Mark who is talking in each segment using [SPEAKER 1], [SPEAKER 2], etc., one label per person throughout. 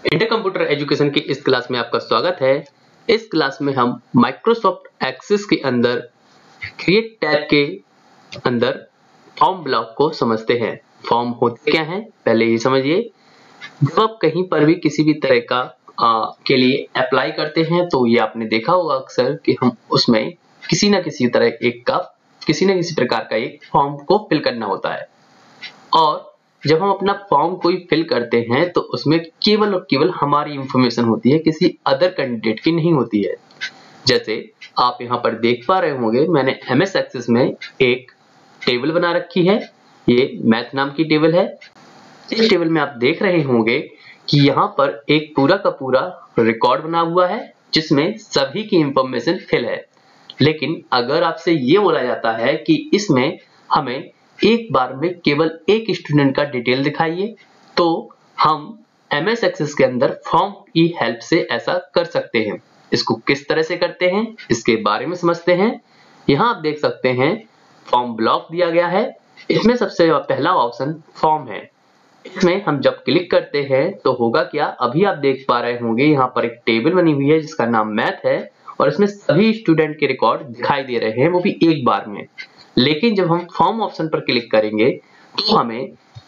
[SPEAKER 1] Inter computer education की इस class में आपका स्वागत है। इस क्लास में हम माइक्रोसॉफ्ट एक्सेस के अंदर क्रिएट टैब के अंदर फॉर्म ब्लॉक को समझते हैं। फॉर्म होते क्या हैं पहले ये समझिए। जब आप कहीं पर भी किसी भी तरह का के लिए अप्लाई करते हैं तो ये आपने देखा होगा अक्सर कि हम उसमें किसी न किसी प्रकार का एक फॉर्म को फिल करना होता है। और जब हम अपना फॉर्म कोई फिल करते हैं तो उसमें केवल और केवल हमारी इंफॉर्मेशन होती है, किसी अदर कैंडिडेट की नहीं होती है। जैसे आप यहाँ पर देख पा रहे होंगे, मैंने एमएस एक्सेस में एक टेबल बना रखी है। ये मैथ नाम की टेबल है। इस टेबल में आप देख रहे होंगे कि यहाँ पर एक पूरा का पूरा रिकॉर्ड बना हुआ है जिसमें सभी की इंफॉर्मेशन फिल है। लेकिन अगर आपसे ये बोला जाता है कि इसमें हमें एक बार में केवल एक स्टूडेंट का डिटेल दिखाइए, तो हम एमएस एक्सेस के अंदर फॉर्म की हेल्प से ऐसा कर सकते हैं। इसको किस तरह से करते हैं इसके बारे में समझते हैं। यहाँ आप देख सकते हैं फॉर्म ब्लॉक दिया गया है। इसमें सबसे पहला ऑप्शन फॉर्म है। इसमें हम जब क्लिक करते हैं तो होगा क्या, अभी आप देख पा रहे होंगे यहाँ पर एक टेबल बनी हुई है जिसका नाम मैथ है और इसमें सभी स्टूडेंट के रिकॉर्ड दिखाई दे रहे हैं, वो भी एक बार में। लेकिन जब हम फॉर्म ऑप्शन पर क्लिक करेंगे तो हमें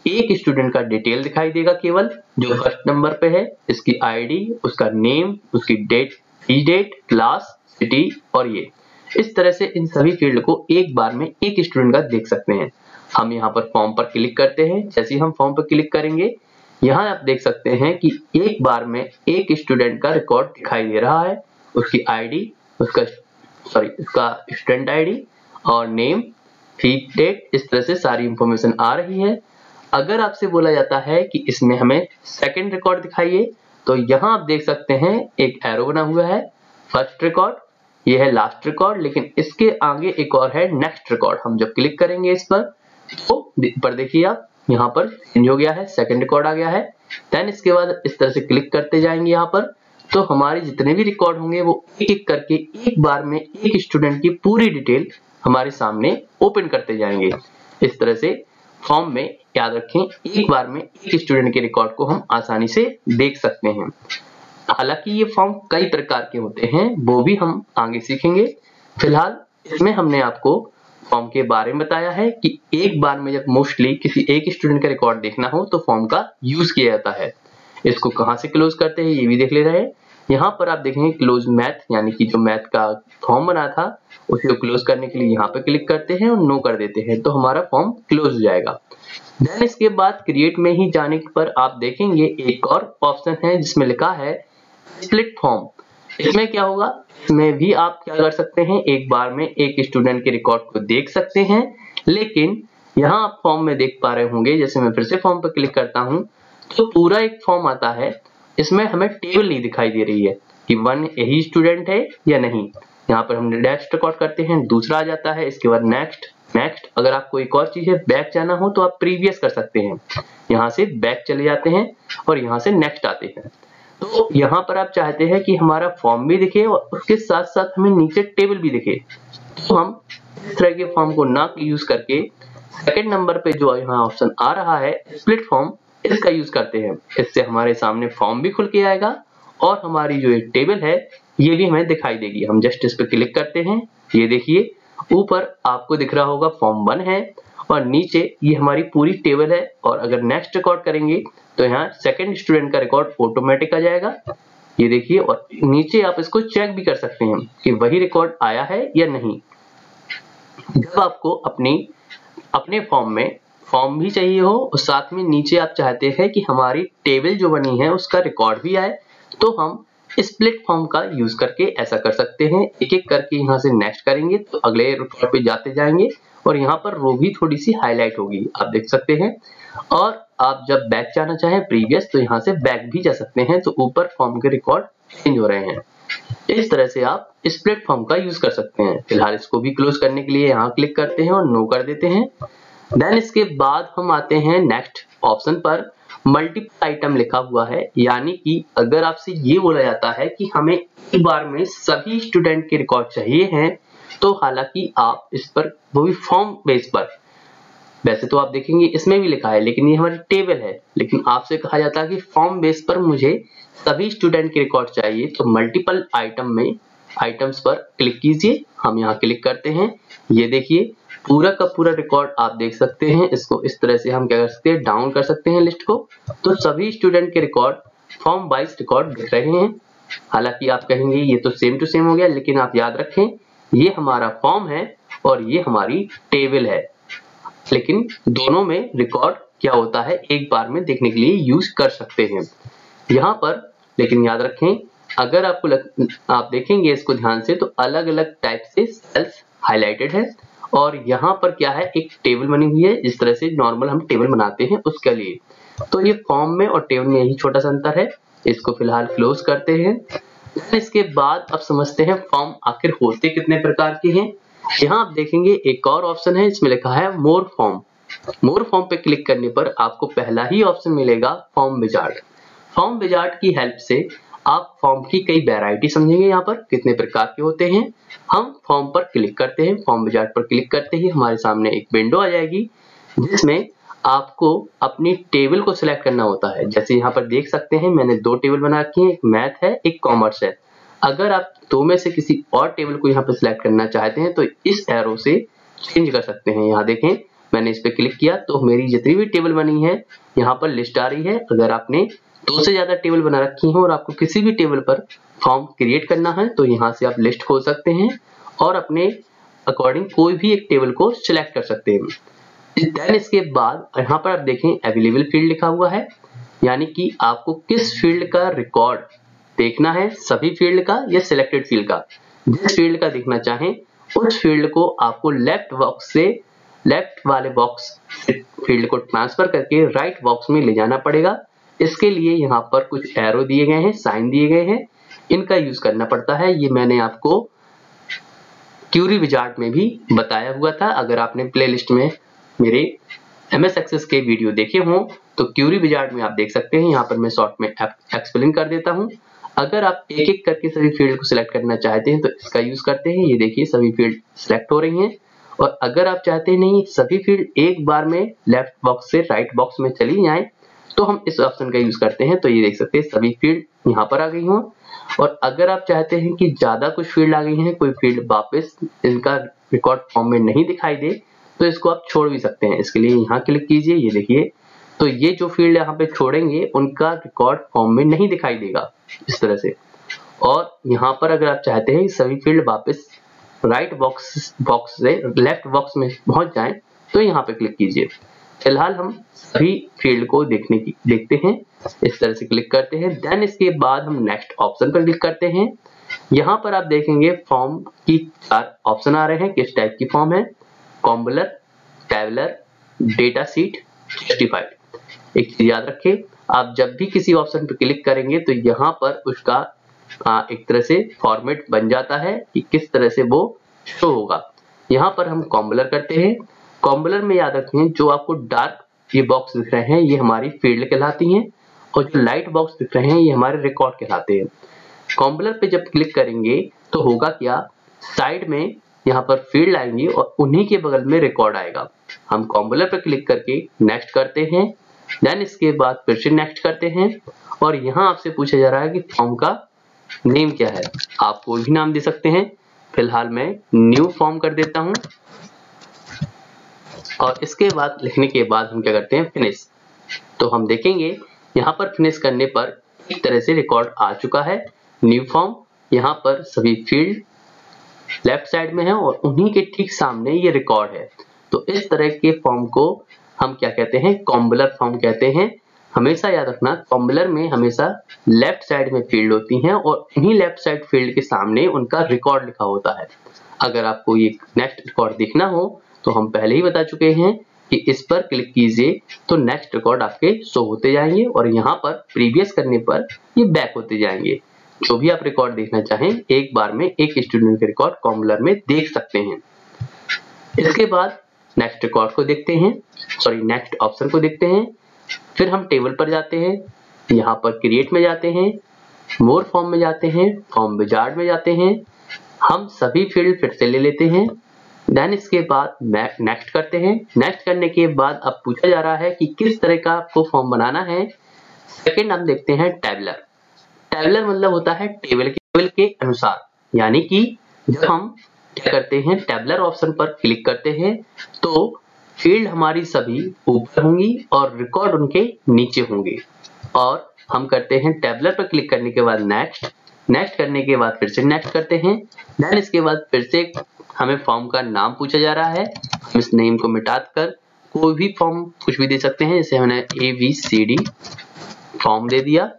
[SPEAKER 1] एक स्टूडेंट का डिटेल दिखाई देगा केवल, जो फर्स्ट नंबर पे है, इसकी आईडी, उसका नेम, उसकी डेट, क्लास, सिटी और ये इस तरह से इन सभी फील्ड को एक बार में एक स्टूडेंट का देख सकते हैं। हम यहाँ पर फॉर्म पर क्लिक करते हैं। जैसे ही हम फॉर्म पर क्लिक करेंगे यहाँ आप देख सकते हैं कि एक बार में एक स्टूडेंट का रिकॉर्ड दिखाई दे रहा है। उसकी आईडी, उसका स्टूडेंट आईडी और नेम, फी, डेट, इस तरह से सारी इंफॉर्मेशन आ रही है। अगर आपसे बोला जाता है कि इसमें हमें सेकंड रिकॉर्ड दिखाइए तो यहाँ आप देख सकते हैं एक एरो बना हुआ है। फर्स्ट रिकॉर्ड, ये है लास्ट रिकॉर्ड, लेकिन इसके आगे एक और है नेक्स्ट रिकॉर्ड। हम जब क्लिक करेंगे इस पर तो ऊपर देखिए आप, यहाँ पर चेंज हो गया है, सेकंड रिकॉर्ड आ गया है। देन इसके बाद इस तरह से क्लिक करते जाएंगे यहाँ पर, तो हमारे जितने भी रिकॉर्ड होंगे वो एक एक करके एक बार में एक स्टूडेंट की पूरी डिटेल हमारे सामने ओपन करते जाएंगे। इस तरह से फॉर्म में याद रखें एक बार में एक स्टूडेंट के रिकॉर्ड को हम आसानी से देख सकते हैं। हालांकि ये फॉर्म कई प्रकार के होते हैं, वो भी हम आगे सीखेंगे। फिलहाल इसमें हमने आपको फॉर्म के बारे में बताया है कि एक बार में जब मोस्टली किसी एक स्टूडेंट का रिकॉर्ड देखना हो तो फॉर्म का यूज किया जाता है। इसको कहाँ से क्लोज करते हैं ये भी देख ले रहे हैं। यहाँ पर आप देखेंगे क्लोज मैथ, यानी कि जो मैथ का फॉर्म बना था उसे क्लोज करने के लिए यहाँ पे क्लिक करते हैं और नो कर देते हैं तो हमारा फॉर्म क्लोज हो जाएगा। देन इसके बाद क्रिएट में ही जाने पर आप देखेंगे एक और ऑप्शन है जिसमें लिखा है स्प्लिट फॉर्म। इसमें क्या होगा, इसमें भी आप क्या कर सकते हैं, एक बार में एक स्टूडेंट के रिकॉर्ड को देख सकते हैं। लेकिन यहाँ आप फॉर्म में देख पा रहे होंगे, जैसे मैं फिर से फॉर्म पर क्लिक करता हूँ तो पूरा एक फॉर्म आता है। इसमें हमें टेबल नहीं दिखाई दे रही है कि वन यही स्टूडेंट है या नहीं। यहाँ पर हम नेक्स्ट रिकॉर्ड करते हैं, दूसरा आ जाता है, इसके बाद नेक्स्ट। अगर आपको एक और चीज है बैक जाना हो तो आप प्रीवियस कर सकते हैं, यहाँ से बैक चले जाते हैं और यहाँ से नेक्स्ट आते हैं। तो यहाँ पर आप चाहते हैं कि हमारा फॉर्म भी दिखे और उसके साथ साथ हमें नीचे टेबल भी दिखे, तो हम इस तरह के फॉर्म को ना यूज करके सेकंड नंबर पे जो यहाँ ऑप्शन आ रहा है स्प्लिट फॉर्म, इसका यूज करते हैं। इससे हमारे सामने फॉर्म भी खुल के आएगा और हमारी जो एक टेबल है ये भी हमें दिखाई देगी। हम जस्ट इस पर क्लिक करते हैं, ये देखिए ऊपर आपको दिख रहा होगा फॉर्म 1 है और नीचे ये हमारी पूरी टेबल है। और अगर नेक्स्ट रिकॉर्ड करेंगे तो यहाँ सेकंड स्टूडेंट का रिकॉर्ड ऑटोमेटिक आ जाएगा, ये देखिए। और नीचे आप इसको चेक भी कर सकते हैं कि वही रिकॉर्ड आया है या नहीं। जब आपको अपने फॉर्म में फॉर्म भी चाहिए हो और साथ में नीचे आप चाहते हैं कि हमारी टेबल जो बनी है उसका रिकॉर्ड भी आए, तो हम स्प्लिट फॉर्म का यूज करके ऐसा कर सकते हैं। एक एक करके यहाँ से नेक्स्ट करेंगे तो अगले रिकॉर्ड पे जाते जाएंगे और यहाँ पर रो भी थोड़ी सी हाईलाइट होगी, आप देख सकते हैं। और आप जब बैक जाना चाहें प्रीवियस तो यहाँ से बैक भी जा सकते हैं, तो ऊपर फॉर्म के रिकॉर्ड चेंज हो रहे हैं। इस तरह से आप इस प्लेटफॉर्म का यूज कर सकते हैं। फिलहाल इसको भी क्लोज करने के लिए यहाँ क्लिक करते हैं और नो कर देते हैं। देन इसके बाद हम आते हैं नेक्स्ट ऑप्शन पर। मल्टीपल आइटम लिखा हुआ है, यानी कि अगर आपसे ये बोला जाता है कि हमें एक बार में सभी स्टूडेंट के रिकॉर्ड चाहिए हैं, तो हालांकि आप इस पर वो भी फॉर्म बेस पर, वैसे तो आप देखेंगे इसमें भी लिखा है लेकिन ये हमारी टेबल है, लेकिन आपसे कहा जाता है कि फॉर्म बेस पर मुझे सभी स्टूडेंट के रिकॉर्ड चाहिए तो मल्टीपल आइटम्स पर क्लिक कीजिए। हम यहाँ क्लिक करते हैं, ये देखिए पूरा का पूरा रिकॉर्ड आप देख सकते हैं। इसको इस तरह से हम क्या कर सकते हैं, डाउन कर सकते हैं लिस्ट को। तो सभी स्टूडेंट के रिकॉर्ड फॉर्म वाइज रिकॉर्ड दिख रहे हैं। हालांकि आप कहेंगे ये तो सेम टू सेम हो गया, लेकिन आप याद रखें ये हमारा फॉर्म है और ये हमारी टेबल है, लेकिन दोनों में रिकॉर्ड क्या होता है एक बार में देखने के लिए यूज कर सकते हैं यहाँ पर। लेकिन याद रखें अगर आप देखेंगे इसको ध्यान से तो अलग अलग टाइप से सेल्स हाईलाइटेड है और यहाँ पर क्या है, एक टेबल बनी हुई है जिस तरह से नॉर्मल हम टेबल बनाते हैं उसके लिए। तो ये फॉर्म में और टेबल में यही छोटा सा अंतर है। इसको फिलहाल क्लोज करते हैं। इसके बाद अब समझते हैं फॉर्म आखिर होते कितने प्रकार के हैं। यहाँ आप देखेंगे एक और ऑप्शन है, इसमें लिखा है मोर फॉर्म। मोर फॉर्म पे क्लिक करने पर आपको पहला ही ऑप्शन मिलेगा फॉर्म विजार्ड। फॉर्म विजार्ड की हेल्प से आप फॉर्म की कई वैरायटी समझेंगे, यहाँ पर कितने प्रकार के होते हैं। हम फॉर्म पर क्लिक करते हैं, फॉर्म विजार्ड पर क्लिक करते ही हमारे सामने एक विंडो आ जाएगी जिसमें आपको अपनी टेबल को सिलेक्ट करना होता है। जैसे यहाँ पर देख सकते हैं मैंने दो टेबल बना रखी है, एक मैथ है एक कॉमर्स है। अगर आप दो में से किसी और टेबल को यहाँ पर सिलेक्ट करना चाहते हैं तो इस एरो से चेंज कर सकते हैं। यहाँ देखें मैंने इस पे क्लिक किया तो मेरी जितनी भी टेबल बनी है यहाँ पर लिस्ट आ रही है। अगर आपने दो से ज्यादा टेबल बना रखी है और आपको किसी भी टेबल पर फॉर्म क्रिएट करना है तो यहाँ से आप लिस्ट खोल सकते हैं और अपने अकॉर्डिंग कोई भी एक टेबल को सिलेक्ट कर सकते हैं। देन इसके बाद यहाँ पर आप देखें अवेलेबल फील्ड लिखा हुआ है, यानी कि आपको किस फील्ड का रिकॉर्ड देखना है, सभी फील्ड का या सिलेक्टेड फील्ड का। जिस फील्ड का देखना चाहें उस फील्ड को आपको लेफ्ट वाले बॉक्स फील्ड को ट्रांसफर करके राइट बॉक्स में ले जाना पड़ेगा। इसके लिए यहाँ पर कुछ एरो दिए गए हैं, साइन दिए गए हैं, इनका यूज करना पड़ता है। ये मैंने आपको क्यूरी विजार्ड में भी बताया हुआ था। अगर आपने प्लेलिस्ट में मेरे MS एक्सेस के वीडियो देखे हों तो क्यूरी विजार्ड में आप देख सकते हैं। यहाँ पर मैं शॉर्ट में एक्सप्लेन कर देता हूँ। अगर आप एक एक करके सभी फील्ड को सिलेक्ट करना चाहते हैं तो इसका यूज करते हैं। ये देखिए सभी फील्ड सिलेक्ट हो रही हैं। और अगर आप चाहते हैं नहीं सभी फील्ड एक बार में लेफ्ट बॉक्स से राइट बॉक्स में चली जाए तो हम इस ऑप्शन का यूज करते हैं। तो ये देख सकते हैं सभी फील्ड यहाँ पर आ गई हों। और अगर आप चाहते हैं कि ज्यादा कुछ फील्ड आ गई हैं, कोई फील्ड वापस इनका रिकॉर्ड फॉर्म में नहीं दिखाई दे तो इसको आप छोड़ भी सकते हैं। इसके लिए यहाँ क्लिक कीजिए, ये देखिए तो ये जो फील्ड यहाँ पे छोड़ेंगे उनका रिकॉर्ड फॉर्म में नहीं दिखाई देगा इस तरह से। और यहाँ पर अगर आप चाहते हैं सभी फील्ड वापस राइट बॉक्स से लेफ्ट बॉक्स में पहुंच जाएं तो यहाँ पे क्लिक कीजिए। फिलहाल हम सभी फील्ड को देखते हैं। इस तरह से क्लिक करते हैं। देन इसके बाद हम नेक्स्ट ऑप्शन पर क्लिक करते हैं। यहाँ पर आप देखेंगे फॉर्म की 4 ऑप्शन आ रहे हैं, किस टाइप की फॉर्म है, कॉम्बुलर, टैबुलर, डेटा शीट, जस्टिफाइड। एक चीज याद रखें, आप जब भी किसी ऑप्शन पर क्लिक करेंगे तो यहाँ पर उसका एक तरह से फॉर्मेट बन जाता है कि किस तरह से वो शो होगा। यहाँ पर हम कॉम्बुलर करते हैं। कॉम्बुलर में याद रखें जो आपको डार्क ये बॉक्स दिख रहे हैं ये हमारी फील्ड कहलाती हैं और जो लाइट बॉक्स दिख रहे हैं ये हमारे रिकॉर्ड कहलाते हैं। कॉम्बुलर पे जब क्लिक करेंगे तो होगा क्या, साइड में यहाँ पर फील्ड आएंगी और उन्हीं के बगल में रिकॉर्ड आएगा। हम कॉम्बुलर पे क्लिक करके नेक्स्ट करते हैं। देन इसके बाद फिर से नेक्स्ट करते हैं और यहाँ आपसे पूछा जा रहा है कि फॉर्म का नेम क्या है। आप कोई भी नाम दे सकते हैं। फिलहाल मैं न्यू फॉर्म कर देता हूं और इसके बाद लिखने के बाद हम क्या करते हैं, फिनिश। तो हम देखेंगे यहाँ पर फिनिश करने पर एक तरह से रिकॉर्ड आ चुका है न्यू फॉर्म। यहाँ पर सभी फील्ड लेफ्ट साइड में है और उन्हीं के ठीक सामने ये रिकॉर्ड है। तो इस तरह के फॉर्म को हम क्या कहते हैं, कॉम्बुलर फॉर्म कहते हैं। हमेशा याद रखना कॉम्बुलर में हमेशा लेफ्ट साइड में फील्ड होती हैं और इन्हीं लेफ्ट साइड फील्ड के सामने उनका रिकॉर्ड लिखा होता है। अगर आपको ये नेक्स्ट रिकॉर्ड देखना हो तो हम पहले ही बता चुके हैं कि इस पर क्लिक कीजिए तो नेक्स्ट रिकॉर्ड आपके शो होते जाएंगे और यहाँ पर प्रीवियस करने पर ये बैक होते जाएंगे। जो भी आप रिकॉर्ड देखना चाहें एक बार में एक स्टूडेंट के रिकॉर्ड कॉम्बुलर में देख सकते हैं। इसके बाद नेक्स्ट रिकॉर्ड को देखते हैं, नेक्स्ट ऑप्शन को देखते हैं। फिर हम टेबल पर जाते हैं, यहाँ पर क्रिएट में जाते हैं, मोर फॉर्म में जाते हैं, फॉर्म विजार्ड में जाते हैं। हम सभी फील्ड फिर से ले लेते हैं। देन इसके बाद नेक्स्ट करते हैं। नेक्स्ट करने के बाद अब पूछा जा रहा है कि किस तरह का आपको फॉर्म बनाना है। सेकंड हम देखते हैं टैबुलर। टेबुलर मतलब होता है टेबल के अनुसार, यानी कि जब हम क्या करते हैं टेबुलर ऑप्शन पर क्लिक करते हैं तो फील्ड हमारी सभी ऊपर होंगी और रिकॉर्ड उनके नीचे होंगे। और हम करते हैं टेबुलर पर क्लिक करने के बाद नेक्स्ट करने के बाद फिर से नेक्स्ट करते हैं। देन इसके बाद फिर से हमें फॉर्म का नाम पूछा जा रहा है, हम इस नेम को मिटा कर कोई भी फॉर्म कुछ भी दे सकते हैं, जैसे हमने ABCD फॉर्म दे दिया।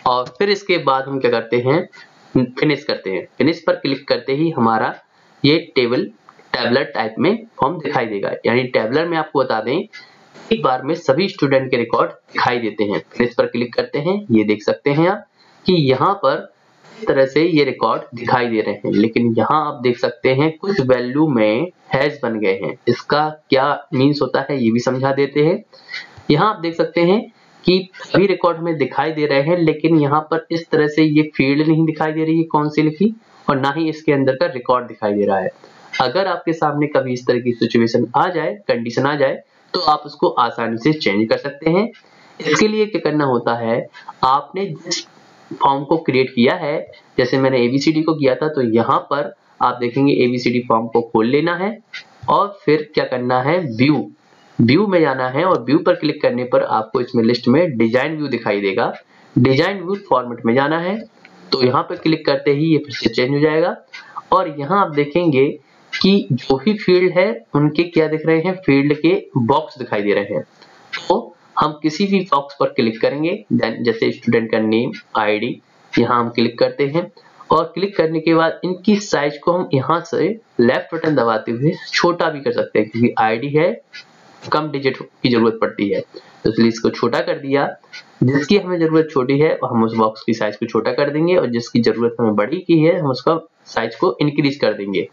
[SPEAKER 1] और फिर इसके बाद हम क्या करते हैं फिनिश करते हैं। फिनिश पर क्लिक करते ही हमारा ये टेबुलर टाइप में फॉर्म दिखाई देगा, यानी टेबुलर में आपको बता दें एक बार में सभी स्टूडेंट के रिकॉर्ड दिखाई देते हैं। फिनिश पर क्लिक करते हैं, ये देख सकते हैं आप कि यहाँ पर इस तरह से ये रिकॉर्ड दिखाई दे रहे हैं, लेकिन यहाँ आप देख सकते हैं कुछ वैल्यू में हैश बन गए हैं। इसका क्या मीन्स होता है ये भी समझा देते हैं। यहाँ आप देख सकते हैं कि सभी रिकॉर्ड हमें दिखाई दे रहे हैं, लेकिन यहाँ पर इस तरह से ये फील्ड नहीं दिखाई दे रही है कौन सी लिखी, और ना ही इसके अंदर का रिकॉर्ड दिखाई दे रहा है। अगर आपके सामने कभी इस तरह की सिचुएशन आ जाए, कंडीशन आ जाए, तो आप उसको आसानी से चेंज कर सकते हैं। इसके लिए क्या करना होता है, आपने जिस फॉर्म को क्रिएट किया है, जैसे मैंने ABCD को किया था, तो यहाँ पर आप देखेंगे ABCD फॉर्म को खोल लेना है और फिर क्या करना है व्यू में जाना है और व्यू पर क्लिक करने पर आपको इसमें लिस्ट में डिजाइन व्यू दिखाई देगा। डिजाइन व्यू फॉर्मेट में जाना है, तो यहाँ पर क्लिक करते ही ये फिर से चेंज हो जाएगा। और यहाँ आप देखेंगे कि जो भी फील्ड है उनके क्या दिख रहे हैं, फील्ड के बॉक्स दिखाई दे रहे हैं। तो हम किसी भी बॉक्स पर क्लिक करेंगे, जैसे स्टूडेंट का नेम, ID, यहाँ हम क्लिक करते हैं और क्लिक करने के बाद इनकी साइज को हम यहाँ से लेफ्ट बटन दबाते हुए छोटा भी कर सकते हैं, क्योंकि ID है कम डिजिट की जरूरत पड़ती है, तो इसलिए इसको छोटा कर दिया। जिसकी हमें जरूरत छोटी है हम उस बॉक्स की साइज को छोटा कर देंगे, और जिसकी जरूरत हमें बड़ी की है हम उसका साइज को इंक्रीज कर देंगे।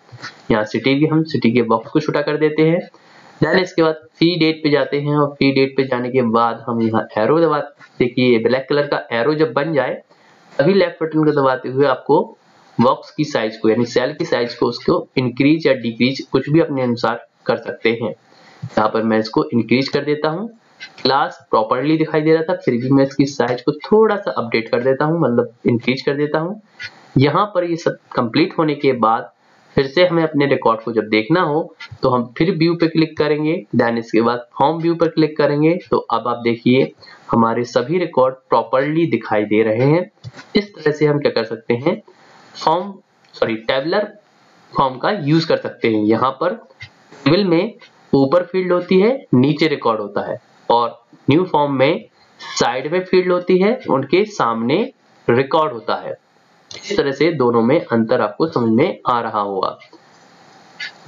[SPEAKER 1] यहाँ सिटी के बॉक्स को छोटा कर देते हैं। देन इसके बाद फ्री डेट पे जाते हैं, और फ्री डेट पे जाने के बाद हम यहाँ एरो दबाते, देखिए ब्लैक कलर का एरो जब बन जाए तभी लेफ्ट बटन को दबाते हुए आपको बॉक्स की साइज को, यानी सेल की साइज को, उसको इंक्रीज या डिक्रीज कुछ भी अपने अनुसार कर सकते हैं। यहाँ पर मैं इसको इंक्रीज कर देता हूँ। क्लास प्रॉपरली दिखाई दे रहा था, फिर भी मैं इसकी साइज को थोड़ा सा अपडेट कर देता हूँ, मतलब इंक्रीज कर देता हूँ। यहाँ पर ये सब कंप्लीट होने के बाद फिर से हमें अपने रिकॉर्ड को जब देखना हो तो हम फिर व्यू पे क्लिक करेंगे। देन इसके बाद फॉर्म व्यू पर क्लिक करेंगे, तो अब आप देखिए हमारे सभी रिकॉर्ड प्रॉपरली दिखाई दे रहे हैं। इस तरह से हम क्या कर सकते हैं, टेबुलर फॉर्म का यूज कर सकते हैं। यहाँ पर टेबल में ऊपर फील्ड होती है, नीचे रिकॉर्ड होता है, और न्यू फॉर्म में साइड में फील्ड होती है, उनके सामने रिकॉर्ड होता है। इस तरह से दोनों में अंतर आपको समझ में आ रहा होगा।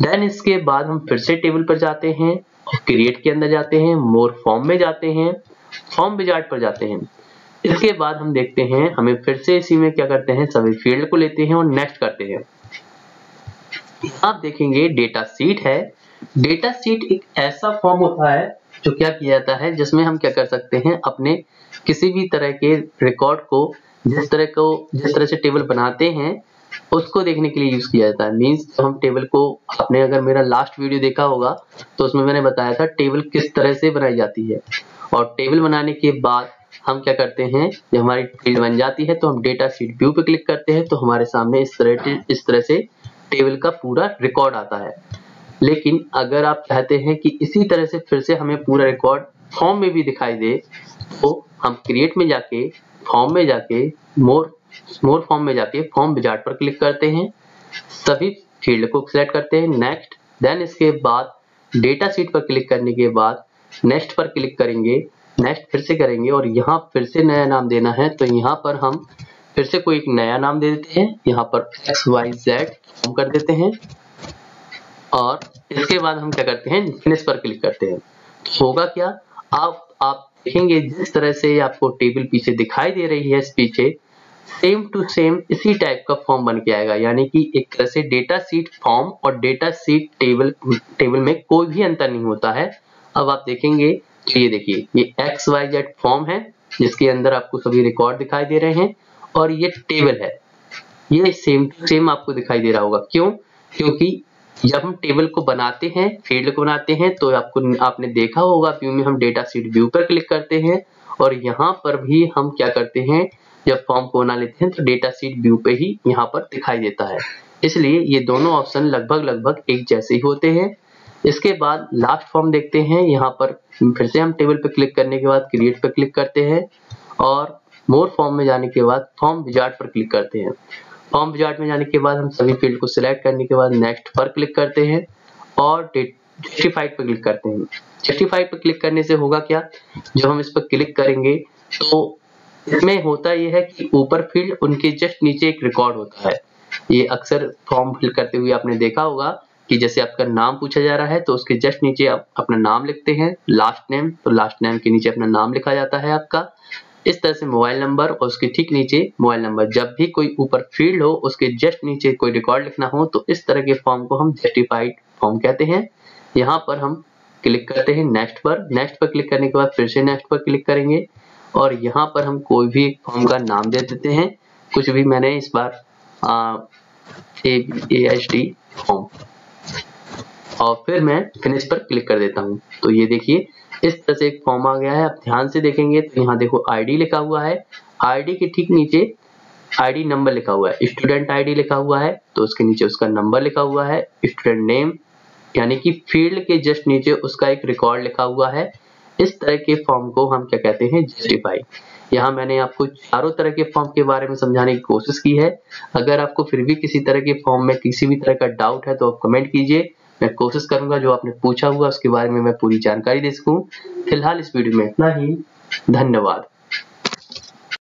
[SPEAKER 1] देन इसके बाद हम फिर से टेबल पर जाते हैं और क्रिएट के अंदर जाते हैं, मोर फॉर्म में जाते हैं, फॉर्म विजार्ड पर जाते हैं। इसके बाद हम देखते हैं हमें फिर से इसी में क्या करते हैं, सभी फील्ड को लेते हैं और नेक्स्ट करते हैं। आप देखेंगे डेटा सीट है। डेटा सीट एक ऐसा फॉर्म होता है जो क्या किया जाता है, जिसमें हम क्या कर सकते हैं, अपने किसी भी तरह के रिकॉर्ड को जिस तरह से टेबल बनाते हैं उसको देखने के लिए यूज किया जाता है। मींस हम टेबल को, आपने अगर मेरा लास्ट वीडियो देखा होगा तो उसमें मैंने बताया था टेबल किस तरह से बनाई जाती है। और टेबल बनाने के बाद हम क्या करते हैं, जब हमारी फील्ड बन जाती है तो हम डेटा सीट व्यू पे क्लिक करते हैं, तो हमारे सामने इस तरह से टेबल का पूरा रिकॉर्ड आता है। लेकिन अगर आप चाहते हैं कि इसी तरह से फिर से हमें पूरा रिकॉर्ड फॉर्म में भी दिखाई दे, तो हम क्रिएट में जाके, फॉर्म में जाके, मोर फॉर्म में जाके फॉर्म विजार्ड पर क्लिक करते हैं, सभी फील्ड को सिलेक्ट करते हैं, नेक्स्ट। देन इसके बाद डेटा सीट पर क्लिक करने के बाद नेक्स्ट पर क्लिक करेंगे, नेक्स्ट फिर से करेंगे, और यहाँ फिर से नया नाम देना है, तो यहाँ पर हम फिर से कोई एक नया नाम दे देते हैं, यहाँ पर XYZ फॉर्म कर देते हैं, और इसके बाद हम क्या करते हैं, फिनिश पर क्लिक करते हैं। तो होगा क्या, आप देखेंगे जिस तरह से आपको टेबल पीछे दिखाई दे रही है, इस पीछे सेम टू सेम इसी टाइप का फॉर्म बन के आएगा। यानी कि एक तरह से डेटा सीट फॉर्म और डेटा सीट टेबल में कोई भी अंतर नहीं होता है। अब आप देखेंगे तो ये देखिए, ये XYZ फॉर्म है जिसके अंदर आपको सभी रिकॉर्ड दिखाई दे रहे हैं, और ये टेबल है, ये सेम टू सेम आपको दिखाई दे रहा होगा। क्यों? क्योंकि जब हम टेबल को बनाते हैं, फील्ड को बनाते हैं, तो आपने देखा होगा व्यू में हम डेटा सीट व्यू पर क्लिक करते हैं, और यहाँ पर भी हम क्या करते हैं, जब फॉर्म को बना लेते हैं तो डेटा शीट व्यू पे ही यहाँ पर दिखाई देता है, इसलिए ये दोनों ऑप्शन लगभग एक जैसे ही होते हैं। इसके बाद लास्ट फॉर्म देखते हैं। यहाँ पर फिर से हम टेबल पे क्लिक करने के बाद क्रिएट पे क्लिक करते हैं और मोर फॉर्म में जाने के बाद फॉर्म विजार्ड पर क्लिक करते हैं। फॉर्म विजार्ड में जाने के बाद हम सभी फील्ड को सिलेक्ट करने के बाद नेक्स्ट पर क्लिक करते हैं और जस्टिफाइड पर क्लिक करते हैं। जस्टिफाइड पर क्लिक करने से होगा क्या, जब हम इस पर क्लिक करेंगे तो इसमें होता यह है कि ऊपर फील्ड उनके जस्ट नीचे एक रिकॉर्ड होता है। ये अक्सर फॉर्म फिल करते हुए आपने देखा होगा कि जैसे आपका नाम पूछा जा रहा है तो उसके जस्ट नीचे आप अपना नाम लिखते हैं, लास्ट नेम, तो लास्ट नेम के नीचे अपना नाम लिखा जाता है आपका। इस तरह से मोबाइल नंबर और उसके ठीक नीचे मोबाइल नंबर। जब भी कोई ऊपर फील्ड हो उसके जस्ट नीचे कोई रिकॉर्ड लिखना हो तो इस तरह के फॉर्म को हम जस्टिफाइड फॉर्म कहते हैं। यहाँ पर हम क्लिक करते हैं नेक्स्ट पर क्लिक करने के बाद फिर से नेक्स्ट पर क्लिक करेंगे और यहाँ पर हम कोई भी फॉर्म का नाम दे देते हैं। कुछ भी, मैंने इस बार ABASD फॉर्म, और फिर मैं फिनिश पर क्लिक कर देता हूँ। तो ये देखिए इस तरह से एक फॉर्म आ गया है। आप ध्यान से देखेंगे तो यहाँ देखो आईडी लिखा हुआ है, आईडी के ठीक नीचे आईडी नंबर लिखा हुआ है, स्टूडेंट आईडी लिखा हुआ है तो उसके नीचे उसका नंबर लिखा हुआ है, स्टूडेंट नेम यानी कि फील्ड के जस्ट नीचे उसका एक रिकॉर्ड लिखा हुआ है। इस तरह के फॉर्म को हम क्या कहते हैं, जस्टिफाई। यहाँ मैंने आपको चारों तरह के फॉर्म के बारे में समझाने की कोशिश की है। अगर आपको फिर भी किसी तरह के फॉर्म में किसी भी तरह का डाउट है तो आप कमेंट कीजिए, मैं कोशिश करूंगा जो आपने पूछा हुआ उसके बारे में मैं पूरी जानकारी दे सकूं। फिलहाल इस वीडियो में इतना ही, धन्यवाद।